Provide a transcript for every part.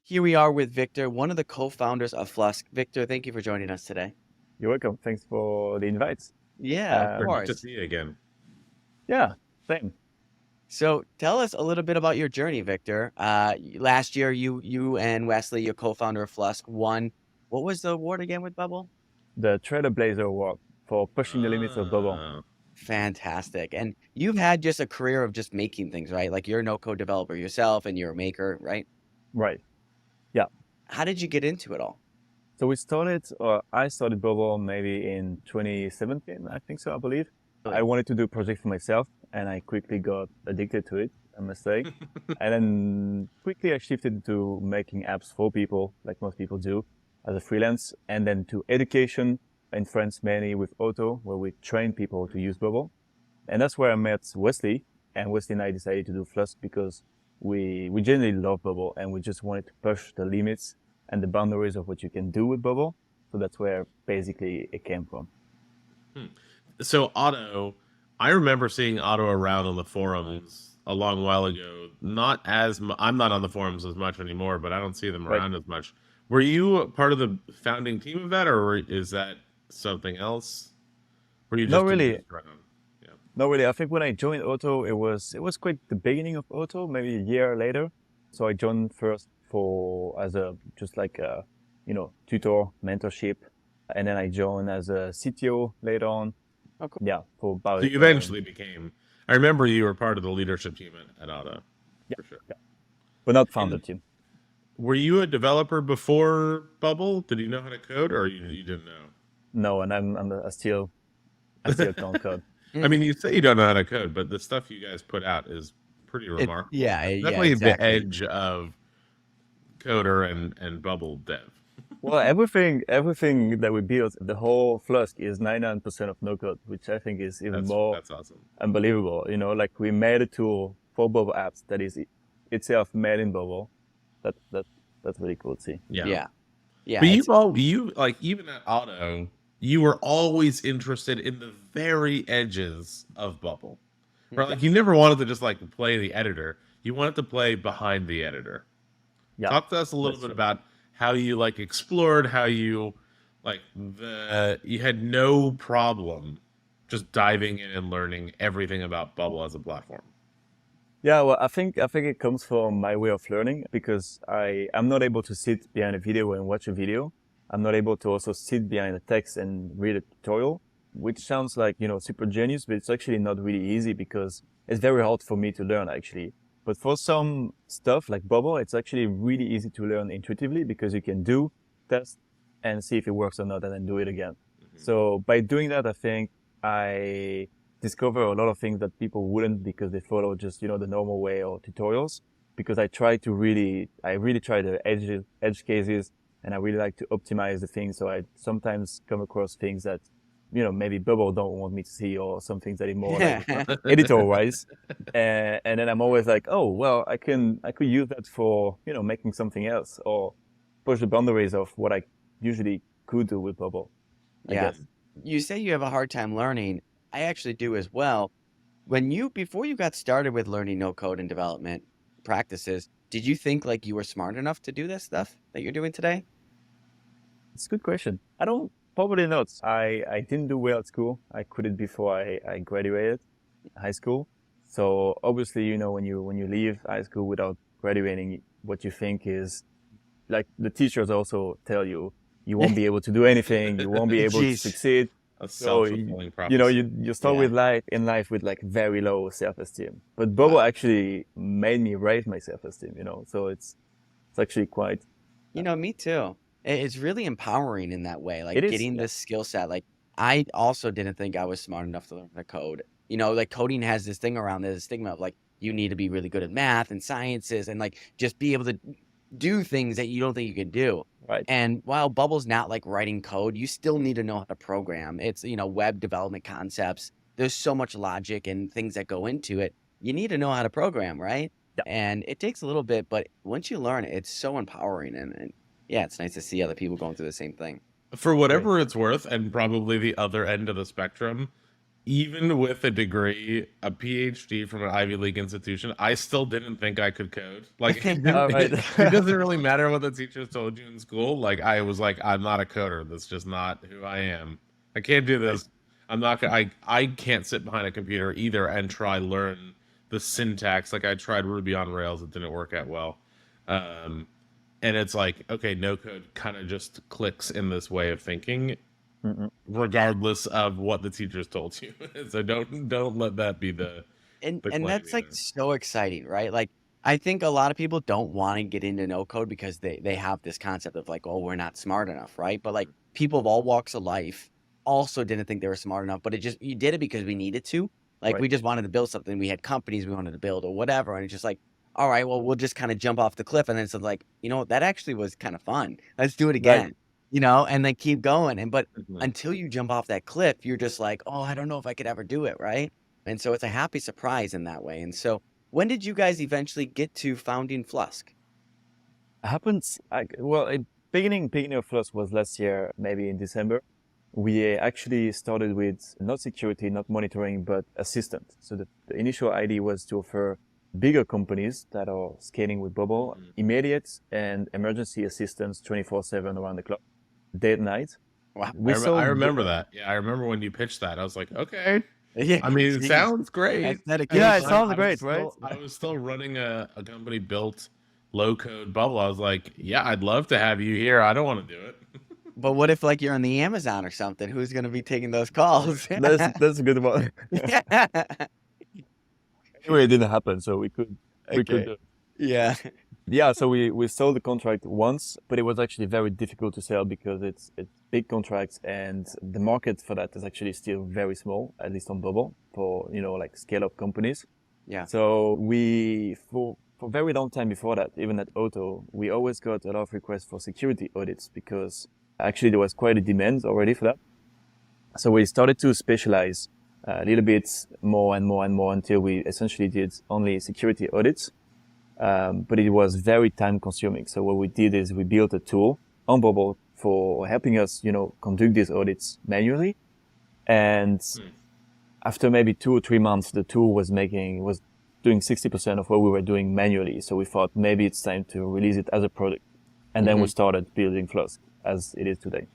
Here we are with Victor, one of the co-founders of Flusk. Victor, thank you for joining us today. You're welcome. Thanks for the invite. Yeah, of Sure, Um, good to course. see you again. yeah, same. So tell us a little bit about your journey, Victor. Last year, you and Wesley, your co-founder of Flusk, won. What was the award again with Bubble? The Trailblazer Award for pushing the limits of Bubble. Uh, Fantastic. And you've had just a career of just making things, right? Like you're a no-code developer yourself, and you're a maker, right? Right. Yeah. How did you get into it all? So I started Bubble maybe in 2017, I think so, I believe. I Really? wanted to do a project for myself and I quickly got addicted to it, I must say. And then quickly I shifted to making apps for people, like most people do, as a freelance, and then to education in France, mainly with Auto, where we train people to use Bubble. And that's where I met Wesley, and Wesley and I decided to do Flusk because we genuinely love Bubble and we just wanted to push the limits and the boundaries of what you can do with Bubble. So that's where basically it came from. so Otto, I remember seeing Otto around on the forums a long while ago. I'm not on the forums as much anymore, but I don't see them Right. around as much. Were you part of the founding team of that, or is that something else? Were you Not just really. around? Yeah. Not really. I think when I joined Auto, it was quite the beginning of Auto, maybe a year later. So I joined first for as a just like a tutor mentorship, and then I joined as a CTO later on. Oh, cool. Yeah, for So about you eventually became. I remember you were part of the leadership team at Otto, yeah, for sure. yeah, but not founder And team. were you a developer before Bubble? Did you know how to code, or you didn't know? No, and I still can't code. I mean, you say you don't know how to code, but the stuff you guys put out is pretty It, remarkable. yeah, yeah, Definitely the exactly. edge of coder and bubble dev. Well, everything that we built, the whole Flusk is 99% of no code, which I think is even more That's awesome. unbelievable. Like we made a tool for Bubble apps that is itself made in Bubble. That's really cool to see. Yeah. Yeah, yeah, But it's you like even at Auto, you were always interested in the very edges of bubble. Right? Like you never wanted to just like play the editor. You wanted to play behind the editor. Yeah, Talk to us a little that's bit true. about how you like explored, how you like the you had no problem just diving in and learning everything about Bubble as a platform. Yeah, well, I think it comes from my way of learning because I'm not able to sit behind a video and watch a video. I'm not able to also sit behind a text and read a tutorial, which sounds like, super genius, but it's actually not really easy because it's very hard for me to learn actually. But for some stuff like Bubble, it's actually really easy to learn intuitively because you can do test and see if it works or not and then do it again. So by doing that, I think I discover a lot of things that people wouldn't because they follow just, the normal way or tutorials. Because I really try the edge cases and I really like to optimize the things. So I sometimes come across things that, maybe Bubble don't want me to see or some things that are more like editor wise. And then I'm always like, oh, well, I could use that for, making something else or push the boundaries of what I usually could do with Bubble, I yeah. guess. You say you have a hard time learning. I actually do as well. Before you got started with learning no code and development practices, did you think like you were smart enough to do this stuff that you're doing today? It's a good question. I don't probably not. I didn't do well at school. I quit it before I graduated high school. So obviously, when you leave high school without graduating, what you think is like the teachers also tell you won't be able to do anything, you won't be able to Jeez. succeed. A So self fulfilling prophecy. you start Yeah. with life with like very low self-esteem. But Bobo Wow. actually made me raise my self-esteem. So it's actually quite Me too. It's really empowering in that way, it like is, getting yeah. this skill set. Like I also didn't think I was smart enough to learn how to code. Like coding has this thing around it, this stigma of like you need to be really good at math and sciences and like just be able to do things that you don't think you can do. Right. And while Bubble's not like writing code, you still need to know how to program. It's, web development concepts. There's so much logic and things that go into it. You need to know how to program, right? Yeah. And it takes a little bit, but once you learn it, it's so empowering. And yeah, it's nice to see other people going through the same thing. For Great. whatever it's worth, and probably the other end of the spectrum, even with a degree, a PhD from an Ivy League institution, I still didn't think I could code. Like, All right. it doesn't really matter what the teachers told you in school. Like, I was like, I'm not a coder. That's just not who I am. I can't do this. I'm not gonna. I can't sit behind a computer either and try learn the syntax. Like I tried Ruby on Rails, it didn't work out well. Um, and it's like, okay, no code kind of just clicks in this way of thinking, Mm-mm. regardless of what the teachers told you. So don't let that be the And claim that's like either. so exciting, right? Like I think a lot of people don't want to get into no code because they have this concept of like, oh, we're not smart enough, right? But like people of all walks of life also didn't think they were smart enough, but it just you did it because we needed to. Like Right. we just wanted to build something. We had companies we wanted to build or whatever, and it's just like, all right, well, we'll just kind of jump off the cliff, and then it's like, you know, that actually was kind of fun. Let's do it Right. again, you know, and then keep going. And but Mhm. until you jump off that cliff, you're just like, oh, I don't know if I could ever do it, right? And so it's a happy surprise in that way. And so when did you guys eventually get to founding Flusk? Happens. Well, beginning of Flusk was last year, maybe in December. We actually started with not security, not monitoring, but assistant. So the initial idea was to offer bigger companies that are scaling with Bubble Mhm. immediate and emergency assistance 24/7 around the clock, day and night. Wow. We I sold, remember that. Yeah, I remember when you pitched that. I was like, okay. Yeah, I mean, it geez, sounds that's great. yeah, it dedication. sounds great, right? I was still running a company built low code bubble. I was like, yeah, I'd love to have you here. I don't want to do it. But what if like you're on the Amazon or something? Who's going to be taking those calls? That's a good one. Yeah. Anyway, it didn't happen, so we could Okay. Yeah. Yeah, so we sold the contract once, but it was actually very difficult to sell because it's big contracts and the market for that is actually still very small, at least on Bubble, for like scale up companies. Yeah. So we for a very long time before that, even at Auto, we always got a lot of requests for security audits because actually there was quite a demand already for that. So we started to specialize a little bit more and more and more until we essentially did only security audits. But it was very time consuming. So what we did is we built a tool on Bubble for helping us, conduct these audits manually. And after maybe 2 or 3 months, the tool was doing 60% of what we were doing manually. So we thought maybe it's time to release it as a product. And then we started building Flusk as it is today.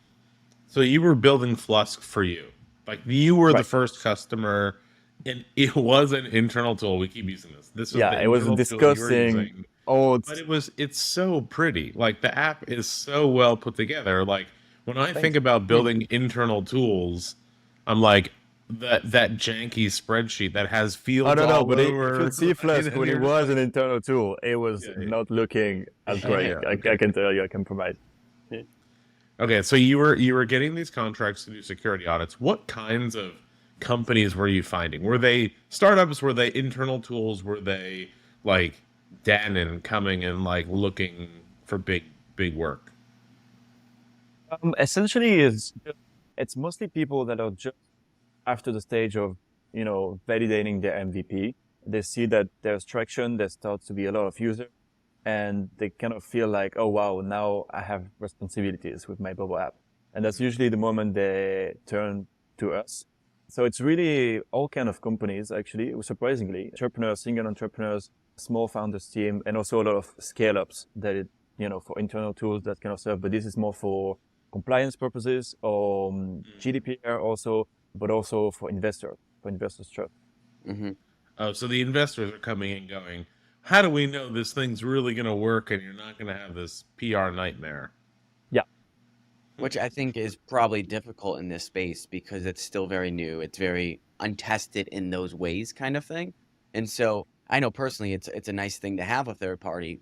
So you were building Flusk for you. Like you were the Right. first customer, and it was an internal tool. We keep using this. This was Yeah, the it was internal tool you were disgusting. using. Oh, But it's so pretty. Like the app is so well put together. Like when I think about building internal tools, I'm like that janky spreadsheet that has I fields don't know, all but over. if you see Flusk, and when it you're was just an internal tool, it was Yeah, yeah. not looking as Yeah, great. yeah, I okay. can tell you, I can provide. Okay, so you were getting these contracts to do security audits. What kinds of companies were you finding? Were they startups? Were they internal tools? Were they like Dannon coming and like looking for big work? Essentially, it's mostly people that are just after the stage of validating their MVP. They see that there's traction, there starts to be a lot of users, and they kind of feel like, oh wow, now I have responsibilities with my Bubble app, and that's usually the moment they turn to us. So it's really all kind of companies, actually, surprisingly, entrepreneurs, single entrepreneurs, small founders team, and also a lot of scale-ups that for internal tools, that kind of stuff. But this is more for compliance purposes or GDPR also, but also for investors trust. Hmm. Oh, so the investors are coming and going. How do we know this thing's really going to work and you're not going to have this PR nightmare? Yeah. Which I think is probably difficult in this space because it's still very new. It's very untested in those ways kind of thing. And so I know personally it's a nice thing to have a third party,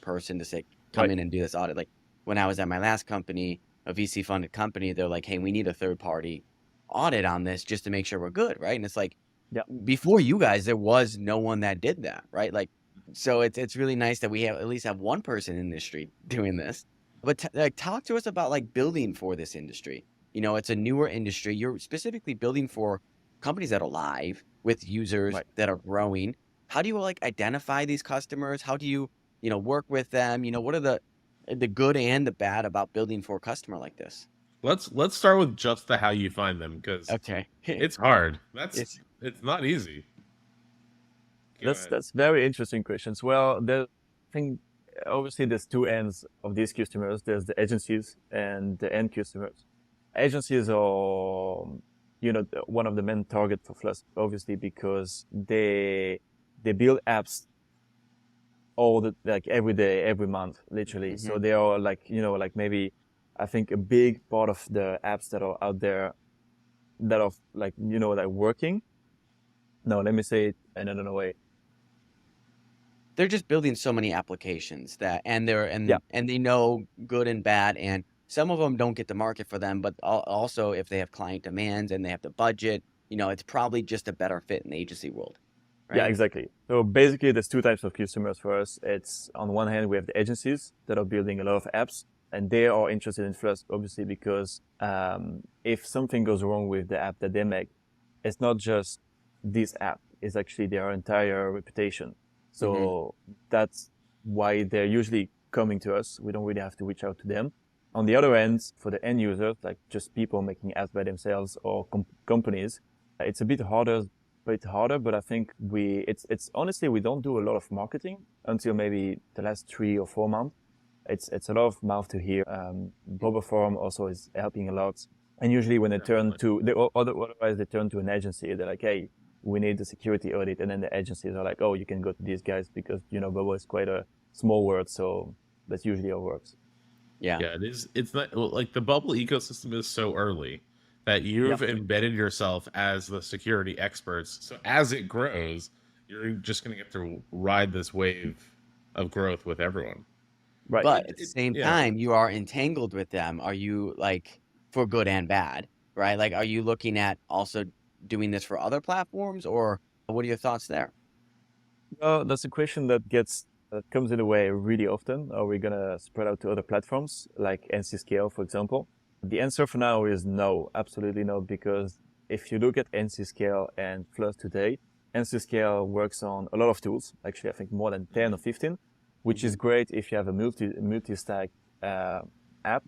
person to say, come Right. in and do this audit. Like when I was at my last company, a VC funded company, they're like, hey, we need a third party audit on this just to make sure we're good, right? And it's like Yeah. before you guys, there was no one that did that, right? Like so it's really nice that we have at least have one person in the industry doing this. But like, talk to us about like building for this industry. It's a newer industry. You're specifically building for companies that are live with users Right. that are growing. How do you like identify these customers? How do you, work with them? What are the good and the bad about building for a customer like this? Let's start with just the how you find them, because Okay. it's hard. It's It's not easy. Go ahead. That's very interesting questions. Well, I think obviously there's two ends of these customers. There's the agencies and the end customers. Agencies are, one of the main target for Flusk, obviously, because they build apps like every day, every month, literally. So they are like, like maybe I think a big part of the apps that are out there that are like, like working. No, let me say it in another way. they're just building so many applications that and they're Yeah, and they know good and bad, and some of them don't get the market for them, but also if they have client demands and they have the budget, it's probably just a better fit in the agency world, yeah, right? exactly. So basically, there's two types of customers for us. It's on one hand, we have the agencies that are building a lot of apps, and they are interested in Flusk, obviously, because if something goes wrong with the app that they make, it's not just this app, it's actually their entire reputation. So that's why they're usually coming to us. We don't really have to reach out to them. On the other end, for the end users, like just people making apps by themselves or companies, it's a bit harder, but I think it's honestly, we don't do a lot of marketing until maybe the last 3 or 4 months. It's a lot of mouth to hear. Bubble Forum also is helping a lot. And usually when they turn to, otherwise they turn to an agency, they're like, hey, we need the security audit. And then the agencies are like, oh, you can go to these guys because, Bubble is quite a small word. So that's usually how it works. Yeah. Yeah, it is. It's not like the bubble ecosystem is so early that you've embedded yourself as the security experts. So as it grows, you're just going to get to ride this wave of growth with everyone. Right. But at the same Yeah. time, you are entangled with them. Are you like for good and bad, right? Like, are you looking at also doing this for other platforms, or what are your thoughts there? Well, that's a question that comes in the way really often. Are we gonna spread out to other platforms like NCScale, for example? The answer for now is no, absolutely no, because if you look at NCScale and Flusk today, NCScale works on a lot of tools. Actually, I think more than 10 or 15, which is great if you have a multi-stack app.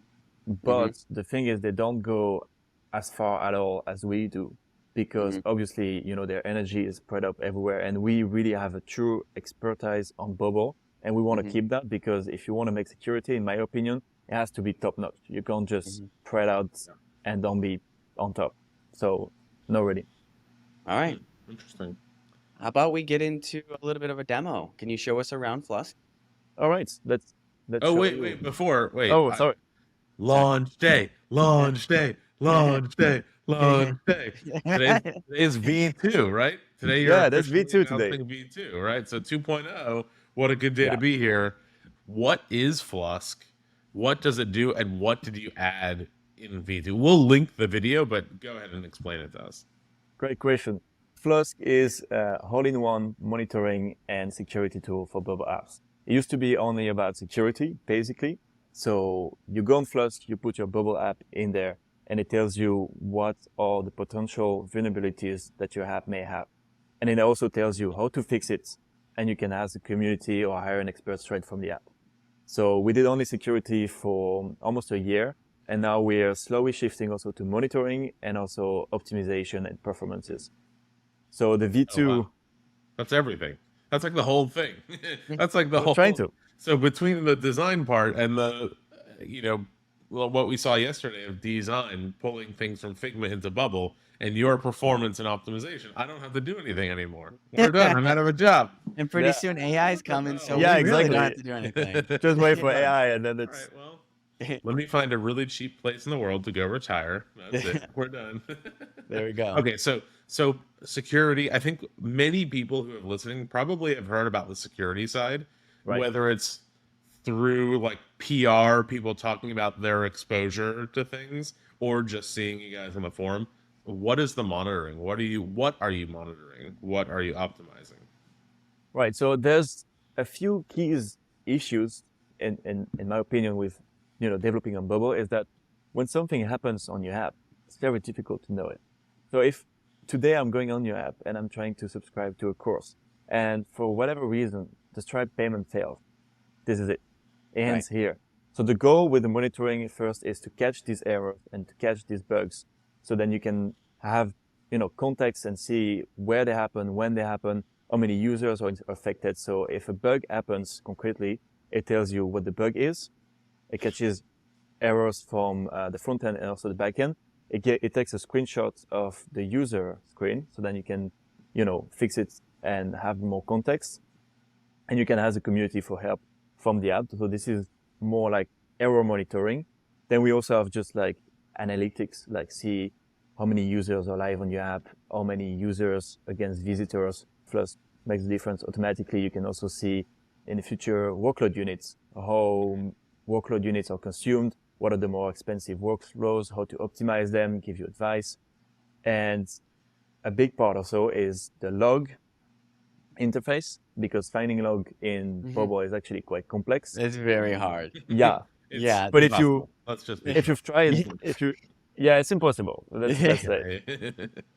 But the thing is, they don't go as far at all as we do, because obviously, their energy is spread up everywhere, and we really have a true expertise on Bubble, and we want to keep that, because if you want to make security, in my opinion, it has to be top notch. You can't just spread out and don't be on top. So, no, really. All right. Interesting. How about we get into a little bit of a demo? Can you show us around Flusk? All right, let's Oh, show wait, you. wait, before, wait. Oh, sorry. Launch day, launch day, launch day, launch day. Today's V2, right? Today you're Yeah, that's officially V2 today. announcing V2, right? So 2.0, what a good day Yeah. to be here. What is Flusk? What does it do? And what did you add in V2? We'll link the video, but go ahead and explain it to us. Great question. Flusk is a all-in-one monitoring and security tool for Bubble apps. It used to be only about security, basically. So you go on Flusk, you put your Bubble app in there, and it tells you what are the potential vulnerabilities that your app may have. And it also tells you how to fix it, and you can ask the community or hire an expert straight from the app. So we did only security for almost a year, and now we're slowly shifting also to monitoring and also optimization and performances. So the V2... Oh, wow. That's everything. That's like the whole thing. That's like the whole... Trying to. So between the design part and the, what we saw yesterday of design, pulling things from Figma into Bubble, and your performance and optimization, I don't have to do anything anymore. We're done. I'm out of a job. And pretty soon AI is coming, so Yeah, we really don't exactly. have to do anything. Just wait for AI, and then it's... All right, well, let me find a really cheap place in the world to go retire. That's it. We're done. There we go. Okay, so security, I think many people who are listening probably have heard about the security side, Right. whether it's through like PR, people talking about their exposure to things, or just seeing you guys on the forum. What is the monitoring? What are you monitoring? What are you optimizing? Right. So there's a few key issues in my opinion with developing on Bubble, is that when something happens on your app, it's very difficult to know it. So if today I'm going on your app and I'm trying to subscribe to a course, and for whatever reason the Stripe payment fails, this is it. It ends here. So the goal with the monitoring first is to catch these errors and to catch these bugs. So then you can have, context and see where they happen, when they happen, how many users are affected. So if a bug happens concretely, it tells you what the bug is. It catches errors from the front end and also the back end. It takes a screenshot of the user screen, so then you can, fix it and have more context. And you can ask the community for help from the app. So this is more like error monitoring. Then we also have just like analytics, like see how many users are live on your app, how many users against visitors. Flusk makes a difference automatically. You can also see in the future workload units, how workload units are consumed, what are the more expensive workflows, how to optimize them, give you advice. And a big part also is the log interface, because finding log in Bubble is actually quite complex. It's very hard. Yeah. Yeah, But Let's just if you've tried, it's impossible. Let's say.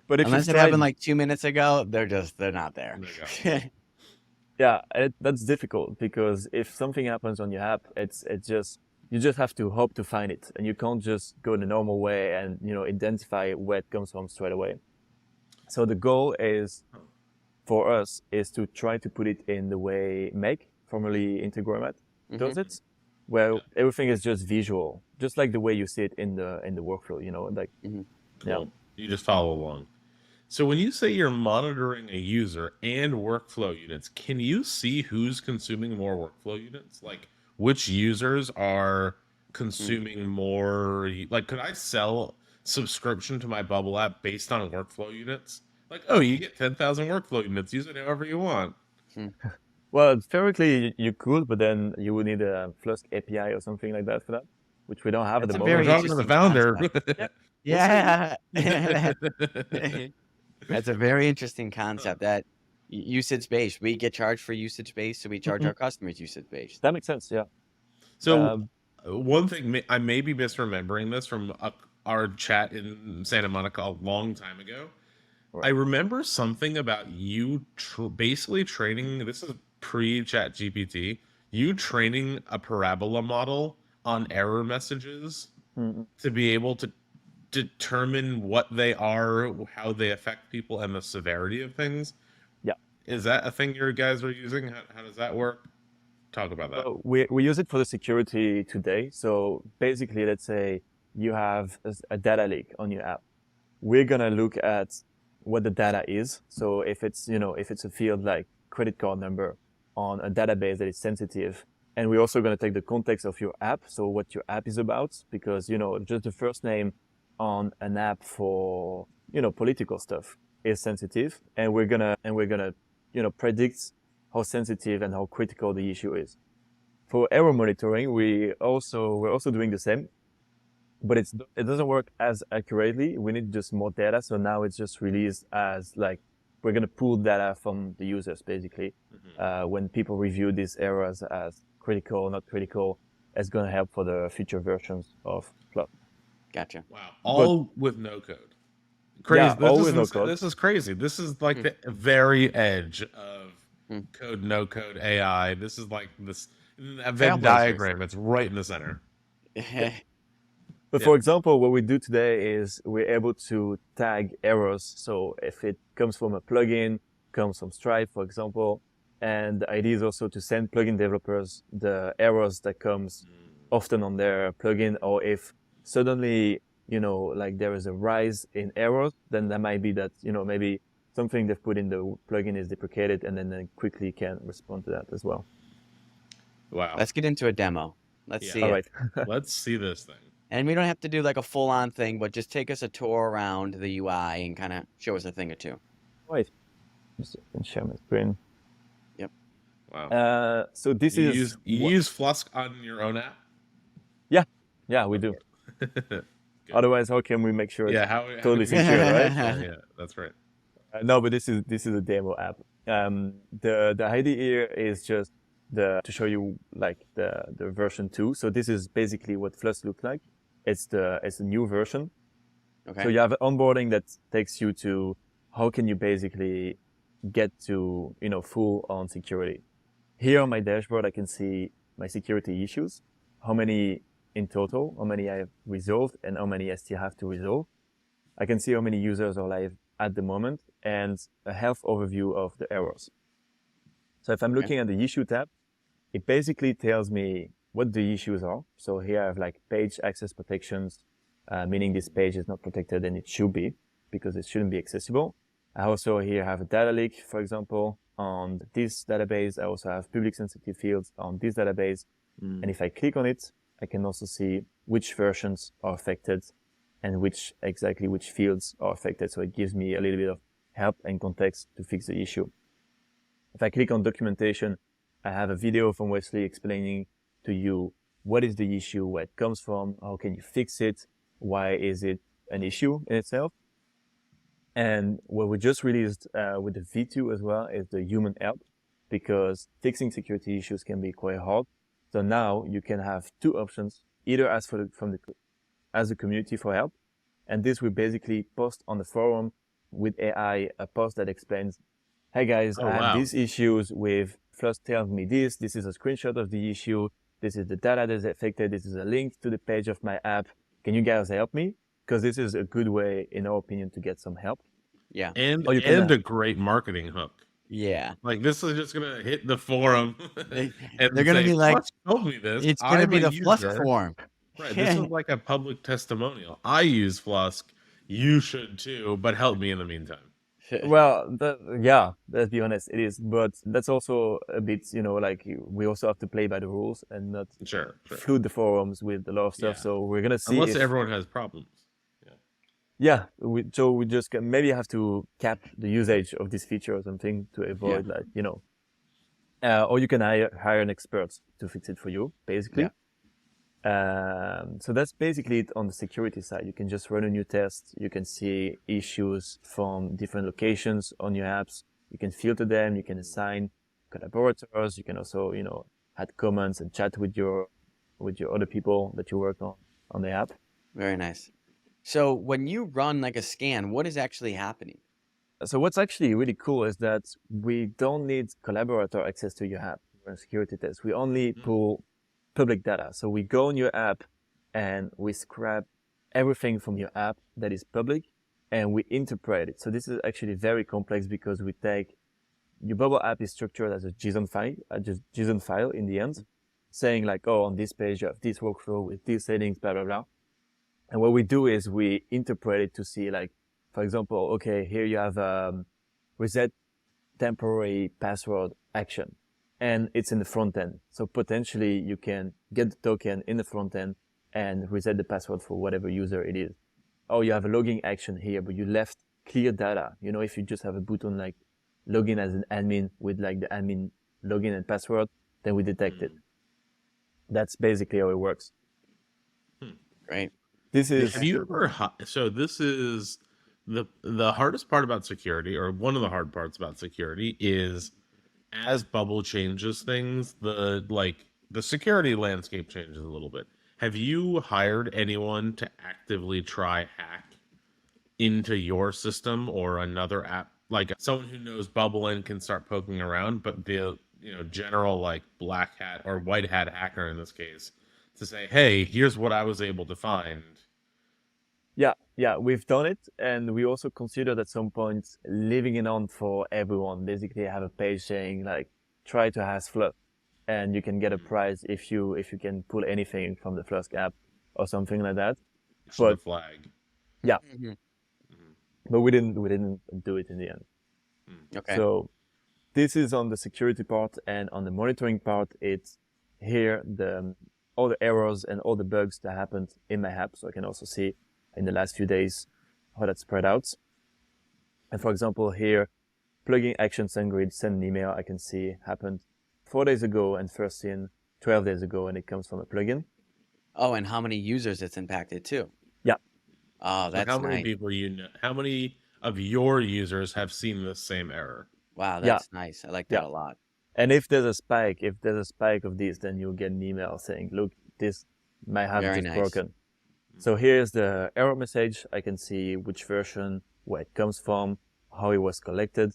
But if unless you've it happened tried, like 2 minutes ago, they're not there. yeah, that's difficult, because if something happens on your app, you just have to hope to find it, and you can't just go the normal way and identify where it comes from straight away. So the goal is for us is to try to put it in the way Make, formerly Integromat, does it, where everything is just visual, just like the way you see it in the workflow. Cool. Yeah. You just follow along. So when you say you're monitoring a user and workflow units, can you see who's consuming more workflow units? Like which users are consuming more? Like, could I sell subscription to my Bubble app based on workflow units? Like, oh, you get 10,000 workflow units. Use it however you want. Well, theoretically you could, but then you would need a Flusk API or something like that for that, which we don't have at the Very moment. Talking to the founder. Yeah. That's a very interesting concept, that usage-based. We get charged for usage-based, so we charge our customers usage-based. That makes sense, yeah. So one thing, I may be misremembering this from our chat in Santa Monica a long time ago. Right. I remember something about you basically training, this is pre-chat GPT, you training a parabola model on error messages to be able to determine what they are, how they affect people, and the severity of things. Yeah. Is that a thing you guys are using? How does that work? Talk about that. We use it for the security today. So basically, let's say you have a data leak on your app. We're going to look at what the data is. So if it's a field like credit card number on a database that is sensitive, and we're also going to take the context of your app. So what your app is about, because, just the first name on an app for, political stuff is sensitive. And we're going to predict how sensitive and how critical the issue is. For error monitoring, we're also doing the same, but it doesn't work as accurately. We need just more data. So now it's just released as like, we're going to pull data from the users, basically. When people review these errors as critical, not critical, it's going to help for the future versions of Flusk. Gotcha. Wow. With no code. Crazy. Yeah, all with no code. This is crazy. This is like the very edge of code, no code AI. This is like this Venn diagram. It's right in the center. But for example, what we do today is we're able to tag errors. So if it comes from a plugin, comes from Stripe, for example, and the idea is also to send plugin developers the errors that comes often on their plugin, or if suddenly, like there is a rise in errors, then that might be that, maybe something they've put in the plugin is deprecated, and then they quickly can respond to that as well. Wow. Let's get into a demo. Let's see All it. right. Let's see this thing. And we don't have to do like a full-on thing, but just take us a tour around the UI and kind of show us a thing or two. Wait, just can share my screen. Yep. Wow. So this you use Flusk on your own app? Yeah, we do. Otherwise, how can we make sure it's totally secure, right? Yeah, that's right. No, but this is a demo app. The idea here is just to show you like the version 2. So this is basically what Flusk looks like. It's the new version. Okay. So you have onboarding that takes you to how can you basically get to full on security. Here on my dashboard, I can see my security issues. how many in total, how many I have resolved and how many I still have to resolve. I can see how many users are live at the moment and a health overview of the errors. So if I'm looking at the issue tab, it basically tells me what the issues are. So here I have like page access protections, meaning this page is not protected and it should be because it shouldn't be accessible. I also here have a data leak, for example, on this database. I also have public sensitive fields on this database. And if I click on it, I can also see which versions are affected and which fields are affected. So it gives me a little bit of help and context to fix the issue. If I click on documentation, I have a video from Wesley explaining to you what is the issue, where it comes from, how can you fix it, why is it an issue in itself. And what we just released with the V2 as well is the human help, because fixing security issues can be quite hard. So now you can have two options, either ask as a community for help, and this will basically post on the forum with AI a post that explains, hey guys, I have these issues with Flusk tells me this is a screenshot of the issue, this is the data that is affected, this is a link to the page of my app, can you guys help me? Because this is a good way, in our opinion, to get some help. Yeah. And a great marketing hook. Yeah. Like, this is just going to hit the forum. They're going to be like, Flusk told me this. It's going to be the Flusk forum. Right. This is like a public testimonial. I use Flusk. You should too, but help me in the meantime. Well, let's be honest, it is. But that's also a bit, like we also have to play by the rules and not flood the forums with a lot of stuff. Yeah. So we're going to see. Unless everyone has problems. Yeah, we just maybe have to cap the usage of this feature or something to avoid or you can hire an expert to fix it for you, basically. Yeah. So that's basically it on the security side. You can just run a new test. You can see issues from different locations on your apps. You can filter them. You can assign collaborators. You can also, add comments and chat with your other people that you work on the app. Very nice. So when you run like a scan, what is actually happening? So what's actually really cool is that we don't need collaborator access to your app for a security test. We only pull public data. So we go on your app and we scrap everything from your app that is public and we interpret it. So this is actually very complex because we take your Bubble app is structured as a JSON file in the end, saying like, oh, on this page you have this workflow with these settings, blah, blah, blah. And what we do is we interpret it to see, like, for example, okay, here you have reset temporary password action, and it's in the front end. So potentially you can get the token in the front end and reset the password for whatever user it is. Oh, you have a logging action here, but you left clear data. If you just have a button like login as an admin with like the admin login and password, then we detect it. That's basically how it works. Great. This is. Have you ever? So this is the hardest part about security, or one of the hard parts about security, is as Bubble changes things, the security landscape changes a little bit. Have you hired anyone to actively try hack into your system or another app, like someone who knows Bubble and can start poking around, but the general like black hat or white hat hacker in this case, to say, hey, here's what I was able to find? Yeah, we've done it, and we also considered at some point leaving it on for everyone. Basically, have a page saying like, try to hash Flusk, and you can get a prize if you can pull anything from the Flusk app or something like that. But flag. Yeah, but we didn't do it in the end. Okay. So this is on the security part, and on the monitoring part, it's here all the errors and all the bugs that happened in my app, so I can also see in the last few days how that spread out. And for example, here, plugin action SendGrid, send an email, I can see happened 4 days ago and first seen 12 days ago, and it comes from a plugin. Oh, and how many users it's impacted too? Yeah. Oh, that's how many nice. people how many of your users have seen this same error? Wow, that's nice. I like that a lot. And if there's a spike of this, then you'll get an email saying, look, this might have just broken. So here's the error message. I can see which version, where it comes from, how it was collected.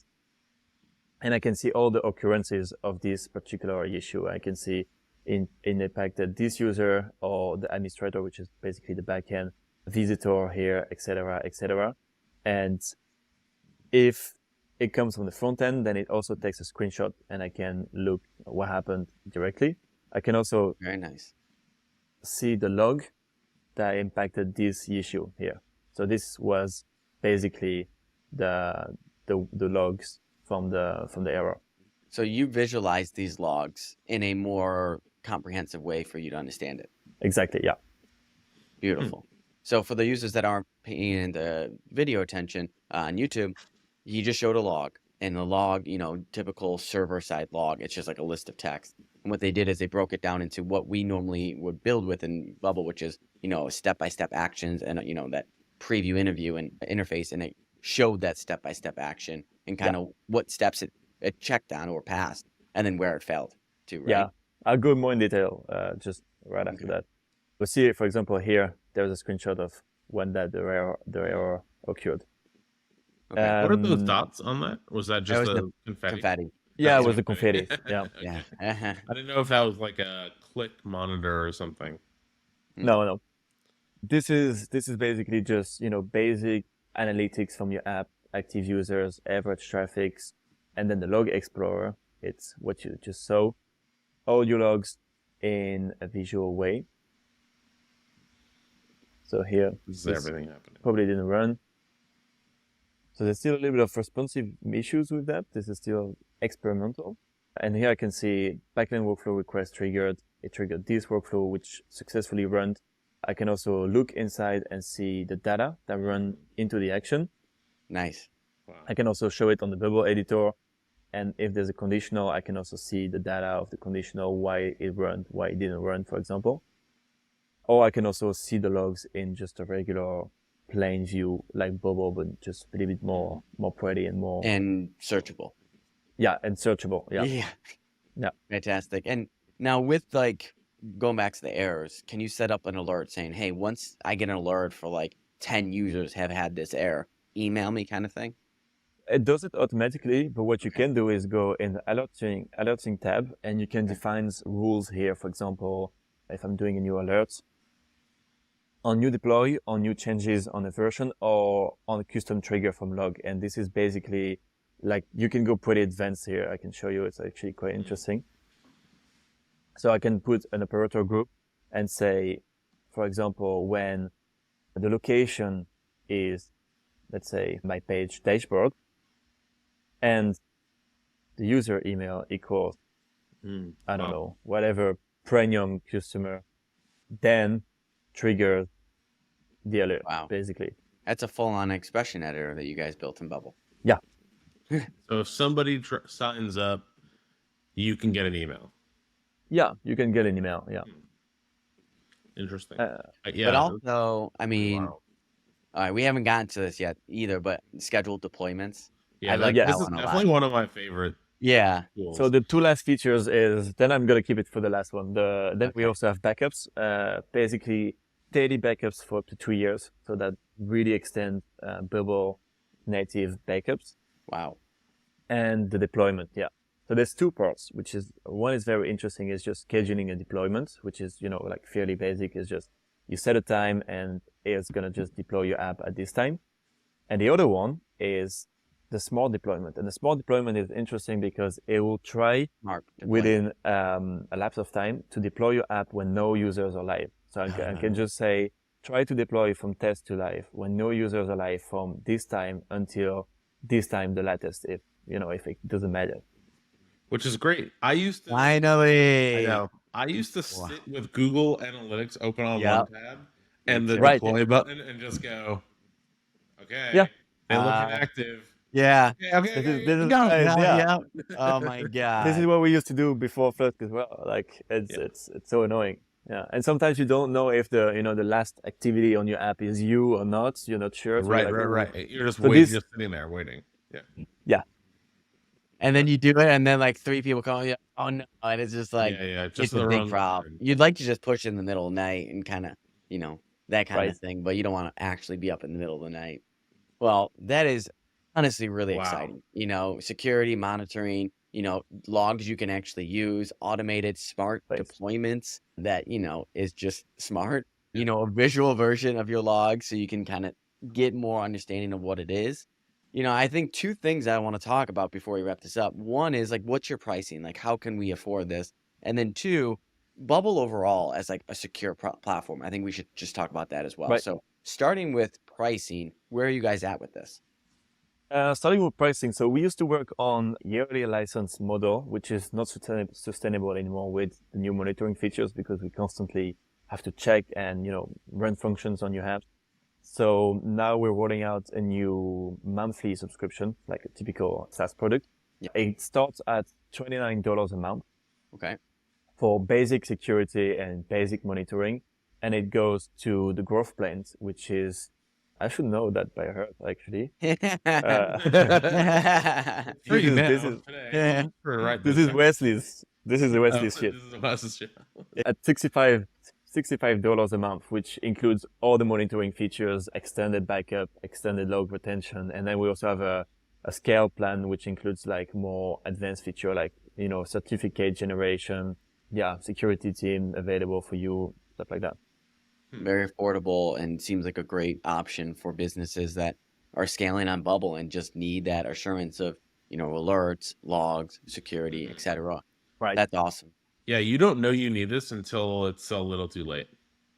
And I can see all the occurrences of this particular issue. I can see it impacted this user or the administrator, which is basically the backend visitor here, etc., etc. And if it comes from the front end, then it also takes a screenshot and I can look what happened directly. I can also Very nice. see the log that impacted this issue here. So this was basically the logs from the error. So you visualize these logs in a more comprehensive way for you to understand it. Exactly, yeah. Beautiful. So for the users that aren't paying the video attention on YouTube, you just showed a log, and the log, typical server-side log, it's just like a list of text. And what they did is they broke it down into what we normally would build with in Bubble, which is, step-by-step actions and, that preview interview and interface, and it showed that step-by-step action and kind of what steps it checked on or passed, and then where it failed to, right? Yeah, I'll go more in detail just right after that. We'll see, for example, here, there's a screenshot of when the error occurred. Okay. What are those dots on that? Was that just was the confetti? Confetti. Yeah, it was the confetti. Yeah. Yeah. I didn't know if that was like a click monitor or something. No. This is basically just, basic analytics from your app, active users, average traffics, and then the log explorer. It's what you just saw. All your logs in a visual way. So here, This is everything happening. probably didn't run. So there's still a little bit of responsive issues with that. This is still experimental. And here I can see backend workflow request triggered. It triggered this workflow, which successfully ran. I can also look inside and see the data that run into the action. Nice. Wow. I can also show it on the Bubble editor. And if there's a conditional, I can also see the data of the conditional, why it ran, why it didn't run, for example. Or I can also see the logs in just a regular plain view like Bubble, but just a little bit more pretty and more... And searchable. Yeah, and searchable. Yeah. Yeah. Fantastic. And now with going back to the errors, can you set up an alert saying, hey, once I get an alert for 10 users have had this error, email me kind of thing? It does it automatically, but what you can do is go in the alerting tab and you can define rules here. For example, if I'm doing a new alert, on new deploy, on new changes on a version, or on a custom trigger from log. And this is basically you can go pretty advanced here. I can show you. It's actually quite interesting. So I can put an operator group and say, for example, when the location is, let's say, my page dashboard, and the user email equals, I don't know, whatever premium customer, then trigger the alert, basically. That's a full-on expression editor that you guys built in Bubble. Yeah. So if somebody signs up, you can get an email. Yeah, you can get an email. Yeah. Interesting. Yeah. But also, I mean, wow. All right, we haven't gotten to this yet either, but scheduled deployments. Yeah, I like this that is one a definitely lot. one of my favorite. Yeah. Tools. So the two last features is, then I'm going to keep it for the last one. Then we also have backups, basically daily backups for up to 2 years. So that really extend Bubble native backups. Wow. And the deployment, yeah. So there's two parts, which is, one is very interesting, is just scheduling a deployment, which is, fairly basic. Is just you set a time and it's going to just deploy your app at this time. And the other one is the smart deployment. And the smart deployment is interesting because it will try within a lapse of time to deploy your app when no users are live. So I can just say, try to deploy from test to live when no users are live from this time until this time, the latest, if it doesn't matter. Which is great. I used to finally. I used to sit with Google Analytics open on one tab and the deploy button and just go, okay, they look inactive. Yeah. This is Oh my god. This is what we used to do before Flusk as well. It's so annoying. Yeah, and sometimes you don't know if the the last activity on your app is you or not. You're not sure. So Right. You're just waiting, just sitting there waiting. Yeah. And then you do it, and then 3 people call you. Oh no! And it's just just it's a big problem. You'd like to just push in the middle of the night and kind of, that kind of thing, but you don't want to actually be up in the middle of the night. Well, that is honestly really exciting. Security monitoring, logs you can actually use, automated smart Thanks. deployments that, is just smart, a visual version of your log so you can kind of get more understanding of what it is. I think two things I want to talk about before we wrap this up. One is like, what's your pricing? Like, how can we afford this? And then two, Bubble overall as like a secure platform. I think we should just talk about that as well. Right. So starting with pricing, where are you guys at with this? Starting with pricing, so we used to work on yearly license model, which is not sustainable anymore with the new monitoring features because we constantly have to check and run functions on your apps. So now we're rolling out a new monthly subscription, like a typical SaaS product. Yeah. It starts at $29 a month. Okay. For basic security and basic monitoring. And it goes to the growth plans, which is, I should know that by heart, actually. Free now. This is Wesley's. This is Wesley's shit. This is Wes's shit. At $65 a month, which includes all the monitoring features, extended backup, extended log retention. And then we also have a scale plan, which includes like more advanced feature, like, certificate generation, security team available for you, stuff like that. Very affordable and seems like a great option for businesses that are scaling on Bubble and just need that assurance of, alerts, logs, security, etc. Right. That's awesome. Yeah, you don't know you need this until it's a little too late.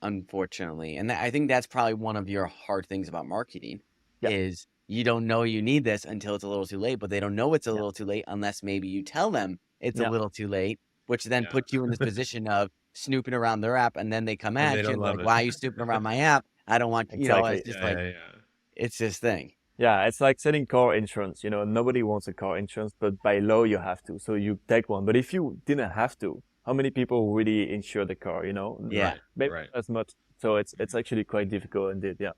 Unfortunately. And I think that's probably one of your hard things about marketing Yeah. is you don't know you need this until it's a little too late, but they don't know it's a little too late unless maybe you tell them it's a little too late, which then puts you in this position of snooping around their app, and then they come And they at you don't like, love it. why are you snooping around my app? I don't want, Exactly. it's just it's this thing. Yeah, it's like selling car insurance. Nobody wants a car insurance, but by law you have to. So you take one. But if you didn't have to, how many people really insure the car? Yeah. Maybe Right. not as much. So it's actually quite difficult indeed. Yeah.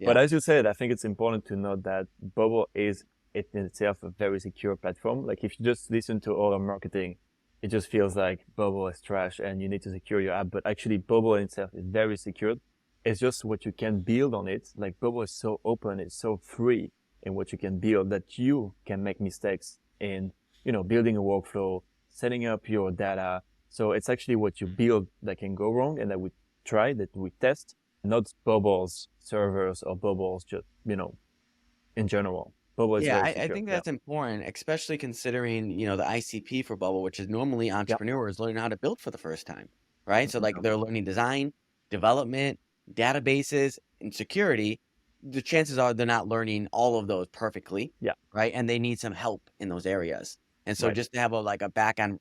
But as you said, I think it's important to note that Bubble is in itself a very secure platform. Like if you just listen to all our marketing, it just feels like Bubble is trash and you need to secure your app. But actually Bubble in itself is very secured. It's just what you can build on it. Like Bubble is so open, it's so free in what you can build that you can make mistakes in, building a workflow, setting up your data. So it's actually what you build that can go wrong and that we try, that we test, not Bubble's servers or Bubble's just, in general. Bubble is very secure. I think that's important, especially considering, the ICP for Bubble, which is normally entrepreneurs learning how to build for the first time, right? So like they're learning design, development, databases, and security. The chances are they're not learning all of those perfectly, right? And they need some help in those areas. And so just to have a back-end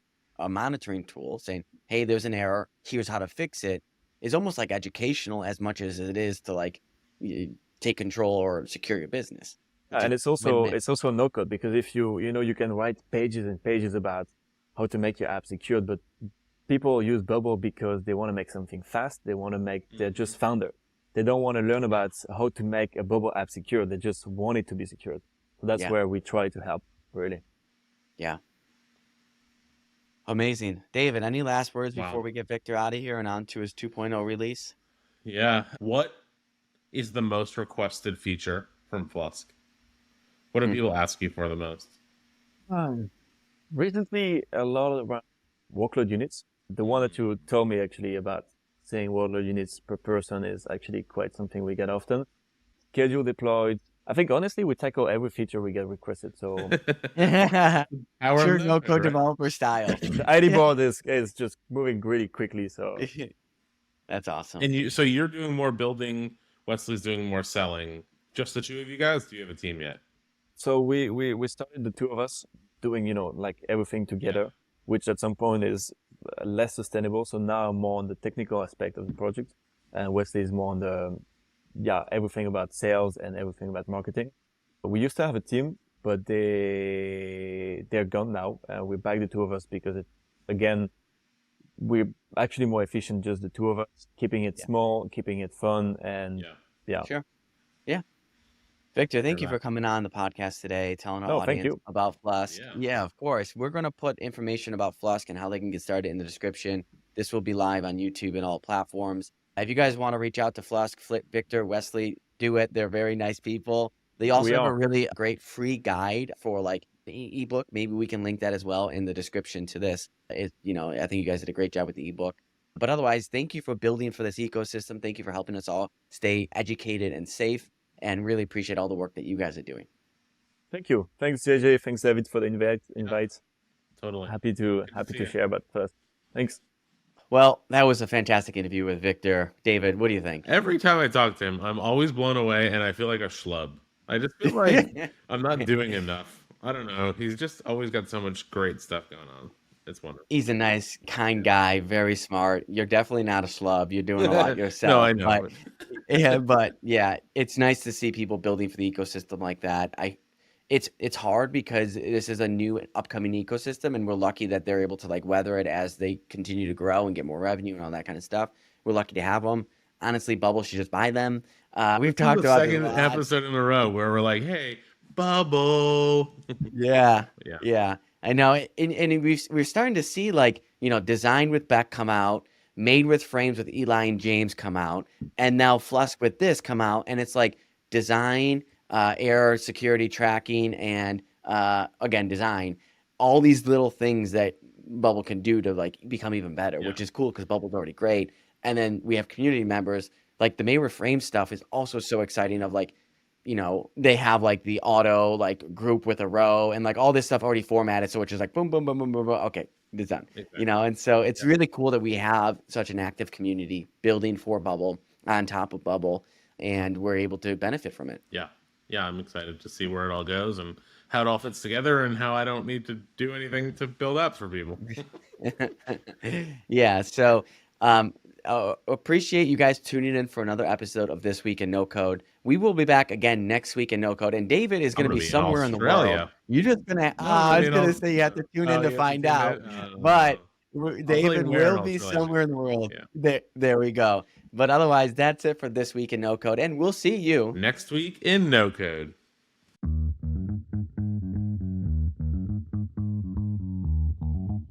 monitoring tool saying, hey, there's an error, here's how to fix it, is almost like educational as much as it is to like take control or secure your business. And it's also no code, because if you can write pages and pages about how to make your app secure, but people use Bubble because they want to make something fast. They want to they're just founder. They don't want to learn about how to make a Bubble app secure. They just want it to be secured. So that's where we try to help, really. Yeah. Amazing. David, any last words before we get Victor out of here and on to his 2.0 release? Yeah. What is the most requested feature from Flusk? What do people ask you for the most? Recently, a lot of workload units. The one that you told me actually about saying workload units per person is actually quite something we get often. Schedule deployed. I think honestly, we tackle every feature we get requested. So Sure, NoCode developer style. the ID board is just moving really quickly. So that's awesome. And you're doing more building. Wesley's doing more selling. Just the two of you guys? Do you have a team yet? So we started the two of us doing, like everything together, which at some point is less sustainable. So now I'm more on the technical aspect of the project, and Wesley is more on the, everything about sales and everything about marketing. We used to have a team, but they're gone now. We're back the two of us because we're actually more efficient, just the two of us, keeping it small, keeping it fun, and Sure. Yeah. Victor, thank you for coming on the podcast today, telling our audience about Flusk. Yeah, of course. We're going to put information about Flusk and how they can get started in the description. This will be live on YouTube and all platforms. If you guys want to reach out to Flusk, Victor, Wesley, do it. They're very nice people. They also have a really great free guide for ebook. Maybe we can link that as well in the description to this. I think you guys did a great job with the ebook. But otherwise, thank you for building for this ecosystem. Thank you for helping us all stay educated and safe, and really appreciate all the work that you guys are doing. Thank you. Thanks, JJ. Thanks, David, for the invite. Totally. Happy to share about Flusk. Thanks. Well, that was a fantastic interview with Victor. David, what do you think? Every time I talk to him, I'm always blown away, and I feel like a schlub. I just feel like I'm not doing enough. I don't know. He's just always got so much great stuff going on. It's wonderful. He's a nice, kind guy, very smart. You're definitely not a schlub. You're doing a lot yourself. No, I know. But it's nice to see people building for the ecosystem like that. It's hard because this is a new upcoming ecosystem, and we're lucky that they're able to like weather it as they continue to grow and get more revenue and all that kind of stuff. We're lucky to have them. Honestly, Bubble should just buy them. We've talked about the second episode in a row where we're like, "Hey, Bubble." Yeah. I know, and we're starting to see like Design with Beck come out, Made with Frames with Eli and James come out, and now Flusk with this come out, and it's like design, error, security tracking, and again design, all these little things that Bubble can do to like become even better, which is cool because Bubble's already great. And then we have community members like the Made with Frames stuff is also so exciting. Of like, they have like the auto like group with a row and like all this stuff already formatted, so it's just like boom, boom, boom, boom, boom, boom. Okay, it's done. Exactly. And so it's really cool that we have such an active community building for Bubble on top of Bubble, and we're able to benefit from it. Yeah, I'm excited to see where it all goes and how it all fits together, and how I don't need to do anything to build apps for people. Yeah, so appreciate you guys tuning in for another episode of This Week in No Code. We will be back again next week in No Code, and David is going to be somewhere in the world. You're just gonna. I was going to say you have to tune in to find out, but David will be somewhere in the world. There we go. But otherwise, that's it for This Week in No Code, and we'll see you next week in No Code.